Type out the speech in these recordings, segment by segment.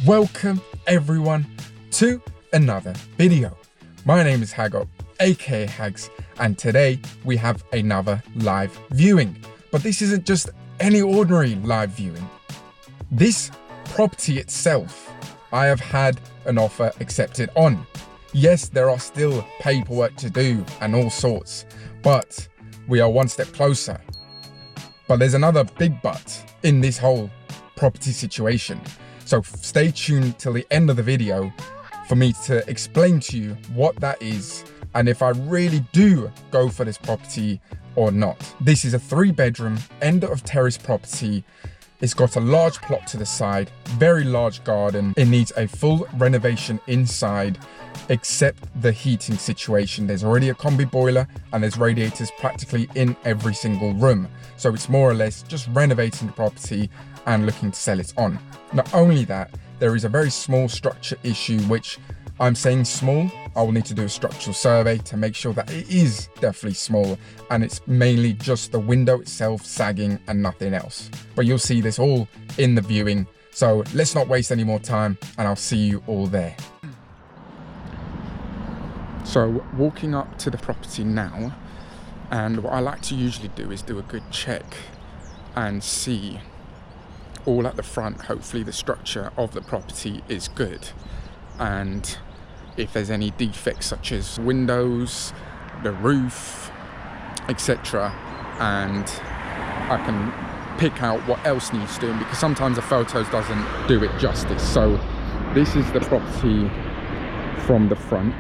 Welcome everyone to another video. My name is Hagop, aka Hags, and today we have another live viewing. But this isn't just any ordinary live viewing. This property itself, I have had an offer accepted on. Yes, there are still paperwork to do and all sorts, but we are one step closer. But there's another big but in this whole property situation. So stay tuned till the end of the video for me to explain to you what that is and if I really do go for this property or not. This is a 3-bedroom, end of terrace property. It's got a large plot to the side, very large garden. It needs a full renovation inside, except the heating situation. There's already a combi boiler and there's radiators practically in every single room. So it's more or less just renovating the property and looking to sell it on. Not only that, there is a very small structure issue, which I'm saying small. I will need to do a structural survey to make sure that it is definitely small and it's mainly just the window itself sagging and nothing else. But you'll see this all in the viewing. So let's not waste any more time and I'll see you all there. So walking up to the property now, and what I like to usually do is do a good check and see all at the front. Hopefully the structure of the property is good, and if there's any defects such as windows, the roof, etc., and I can pick out what else needs doing, because sometimes the photos doesn't do it justice. So this is the property from the front.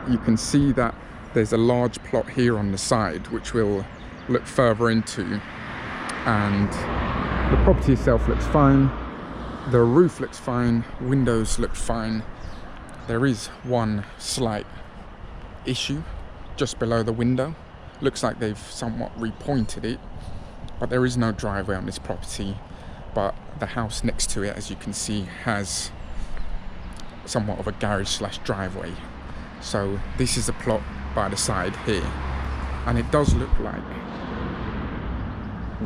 You can see that there's a large plot here on the side which we'll look further into, and the property itself looks fine, the roof looks fine, windows look fine. There is one slight issue just below the window. Looks like they've somewhat repointed it, but there is no driveway on this property. But the house next to it, as you can see, has somewhat of a garage slash driveway. So this is a plot by the side here, and it does look like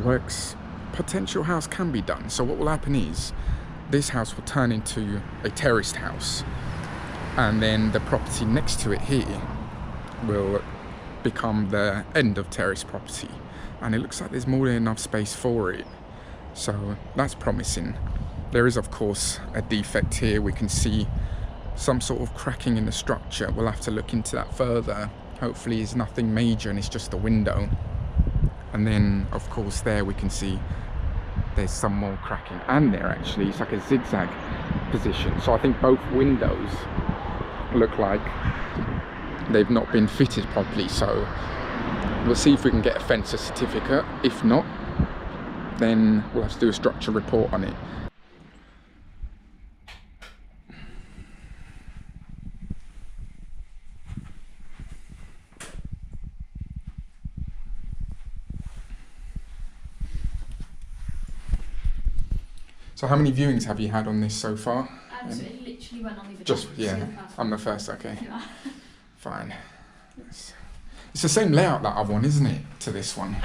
works potential house can be done. So what will happen is this house will turn into a terraced house, and then the property next to it here will become the end of terrace property, and it looks like there's more than enough space for it. So that's promising. There is of course a defect here. We can see some sort of cracking in the structure. We'll have to look into that further. Hopefully it's nothing major and it's just the window. And then of course there we can see there's some more cracking, and there actually it's like a zigzag position. So I think both windows look like they've not been fitted properly. So we'll see if we can get a fencer certificate. If not, then we'll have to do a structure report on it. So how many viewings have you had on this so far? So it literally went on the Just, yeah, I'm the first, okay. Yeah. Fine. Yes. It's the same layout, that other one, isn't it, to this one?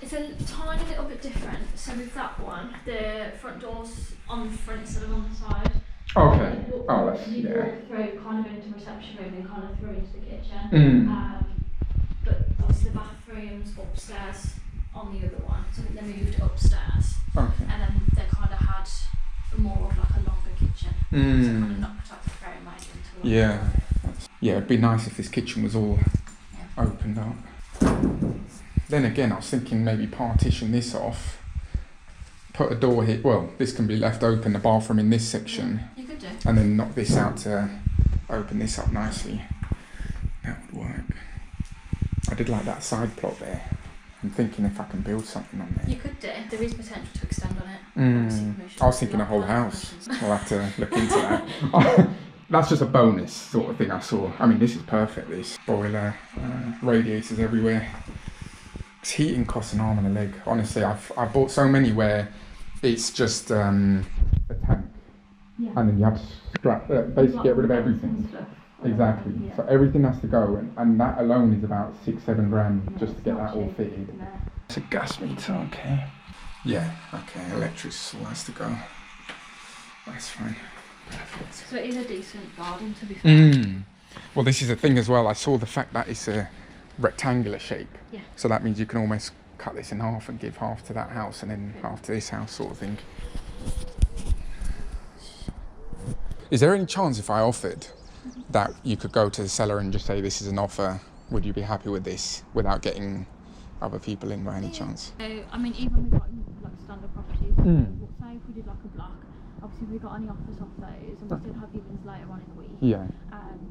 It's a tiny little bit different. So with that one, the front door's on the front instead of on the side. Okay. You walk through kind of into the reception room and kind of through into the kitchen. But obviously the bathroom's upstairs on the other one, so they moved upstairs. Okay. And then they kind of had more of like a longer kitchen. So kind of knocked out the frame made into one. Yeah. Yeah, it'd be nice if this kitchen was all opened up. Then again, I was thinking maybe partition this off, put a door here. Well, this can be left open, the bathroom in this section. You could do. And then knock this out to open this up nicely. That would work. I did like that side plot there. I'm thinking if I can build something on there. You could do. There is potential to extend on it. I was thinking a whole house. We'll have to look into that. That's just a bonus sort of thing I saw. I mean, this is perfect, this. Boiler, radiators everywhere. It's heating costs an arm and a leg. Honestly, I've bought so many where it's just a tank. Yeah. And then you have to basically get rid of everything. Exactly. Yeah. So everything has to go, and that alone is about 6-7 grand just to get that all fitted. No. It's a gas meter, okay. Yeah, okay, electric all has to go. That's fine. So it is a decent garden, to be fair. Well, this is the thing as well. I saw the fact that it's a rectangular shape. Yeah. So that means you can almost cut this in half and give half to that house and then half to this house, sort of thing. Is there any chance if I offered that you could go to the seller and just say this is an offer, would you be happy with this without getting other people in by any chance? So, I mean, even with like standard properties, say if we did like a block, obviously if we got any offers off those and we still have viewings later on in the week,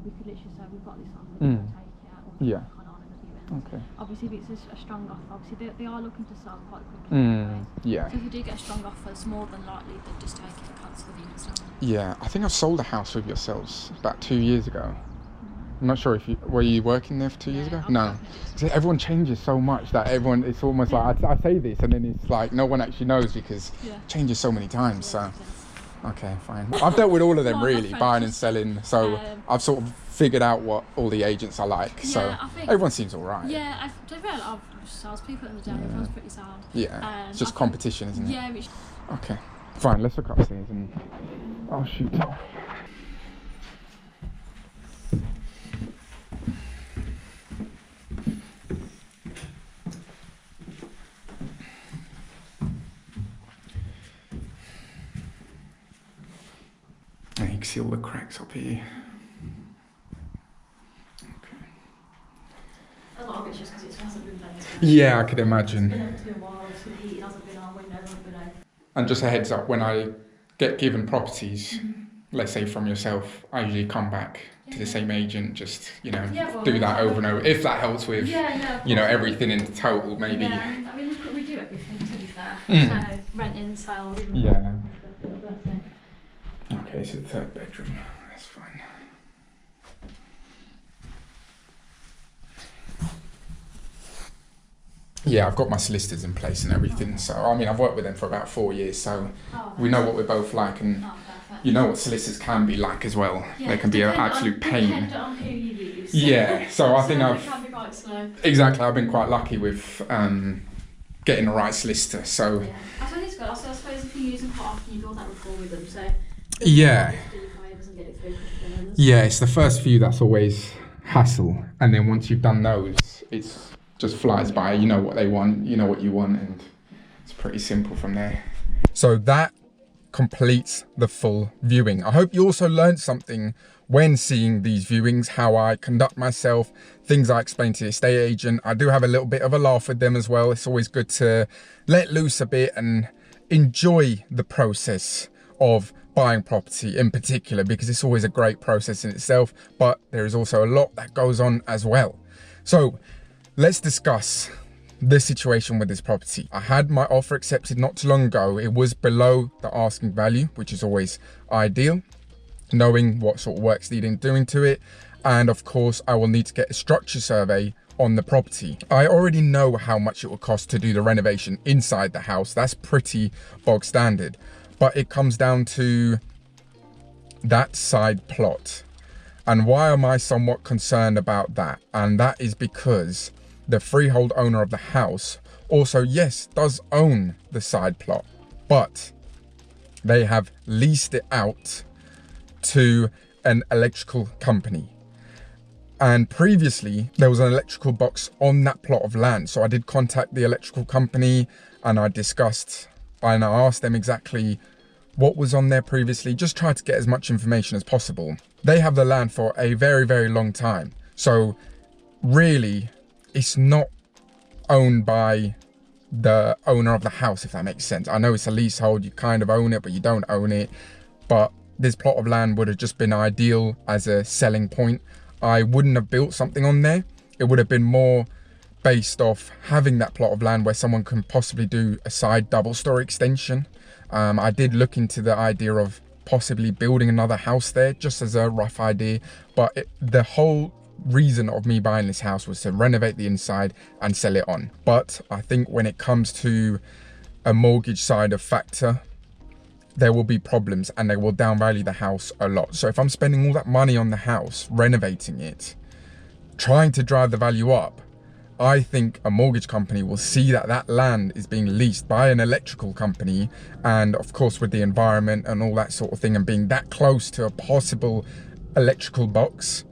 we could literally say we've got this on, we can take it or on in the viewings. Okay. Obviously if it's a strong offer, obviously they are looking to sell quite quickly anyways. Yeah. So if we do get a strong offer, it's more than likely they'd just take it and cancel the viewings down. Yeah, I think I sold a house with yourselves about 2 years ago. I'm not sure if you were you working there for 2 years ago? No. So everyone changes so much that it's almost like I say this and then it's like no one actually knows because it changes so many times. So okay, fine. I've dealt with all of them really, buying and selling. So I've sort of figured out what all the agents are like. So I think everyone seems all right. Yeah, I've read a lot of salespeople in the day. Everyone's pretty sound. Yeah, it's just competition, isn't it? Yeah. Okay, fine. Let's look upstairs and I'll shoot. And you can see all the cracks up here. Okay. A lot of it's just because it hasn't been ventilated. Yeah, I could imagine. It's been empty a while, so the heat hasn't been on, windows haven't been open. And just a heads up, when I get given properties, let's say from yourself, I usually come back to the same agent, just, do that over and over. If that helps with, everything in total, maybe. Yeah, I mean, we do everything, to be fair. So, renting, sale, even Okay, so the third bedroom, that's fine. Yeah, I've got my solicitors in place and everything, so I mean I've worked with them for about 4 years, so we know what we're both like, and you know what solicitors can be like as well. They can be an absolute pain. Depend on who you use. Yeah, so I think can be quite slow. Exactly, I've been quite lucky with getting the right solicitor, so. Yeah. I think it's good. Also, I suppose if you use them quite often, you do all that rapport with them, so. Yeah. Yeah, it's the first few that's always hassle, and then once you've done those, it's just flies by. You know what they want, you know what you want, and it's pretty simple from there. So that completes the full viewing. I hope you also learned something when seeing these viewings, how I conduct myself, things I explain to the estate agent. I do have a little bit of a laugh with them as well. It's always good to let loose a bit and enjoy the process of buying property in particular, because it's always a great process in itself, but there is also a lot that goes on as well. So let's discuss the situation with this property. I had my offer accepted not too long ago. It was below the asking value, which is always ideal, knowing what sort of work's needing doing to it. And of course, I will need to get a structure survey on the property. I already know how much it will cost to do the renovation inside the house. That's pretty bog standard. But it comes down to that side plot. And why am I somewhat concerned about that? And that is because the freehold owner of the house also, yes, does own the side plot, but they have leased it out to an electrical company. And previously there was an electrical box on that plot of land. So I did contact the electrical company and I discussed and I asked them exactly what was on there previously, just tried to get as much information as possible. They have the land for a very, very long time. So really, it's not owned by the owner of the house, if that makes sense. I know it's a leasehold, you kind of own it, but you don't own it. But this plot of land would have just been ideal as a selling point. I wouldn't have built something on there. It would have been more based off having that plot of land where someone can possibly do a side double-story extension. I did look into the idea of possibly building another house there, just as a rough idea. But the whole reason of me buying this house was to renovate the inside and sell it on. But I think when it comes to a mortgage side of factor, there will be problems and they will downvalue the house a lot. So if I'm spending all that money on the house, renovating it, trying to drive the value up, I think a mortgage company will see that that land is being leased by an electrical company, and of course with the environment and all that sort of thing, and being that close to a possible electrical box,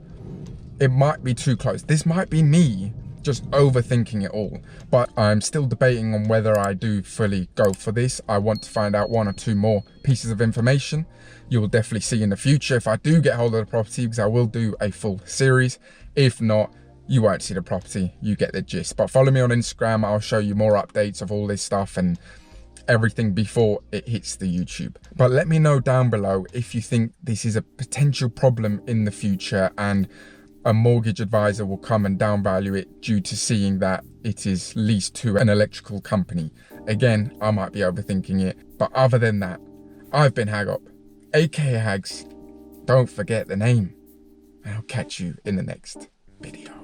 it might be too close. This might be me just overthinking it all, but I'm still debating on whether I do fully go for this. I want to find out 1 or 2 more pieces of information. You will definitely see in the future if I do get hold of the property, because I will do a full series. If not, you won't see the property, you get the gist. But follow me on Instagram, I'll show you more updates of all this stuff and everything before it hits the YouTube. But let me know down below if you think this is a potential problem in the future and a mortgage advisor will come and downvalue it due to seeing that it is leased to an electrical company. Again, I might be overthinking it, but other than that, I've been Hagop, aka Hags. Don't forget the name, and I'll catch you in the next video.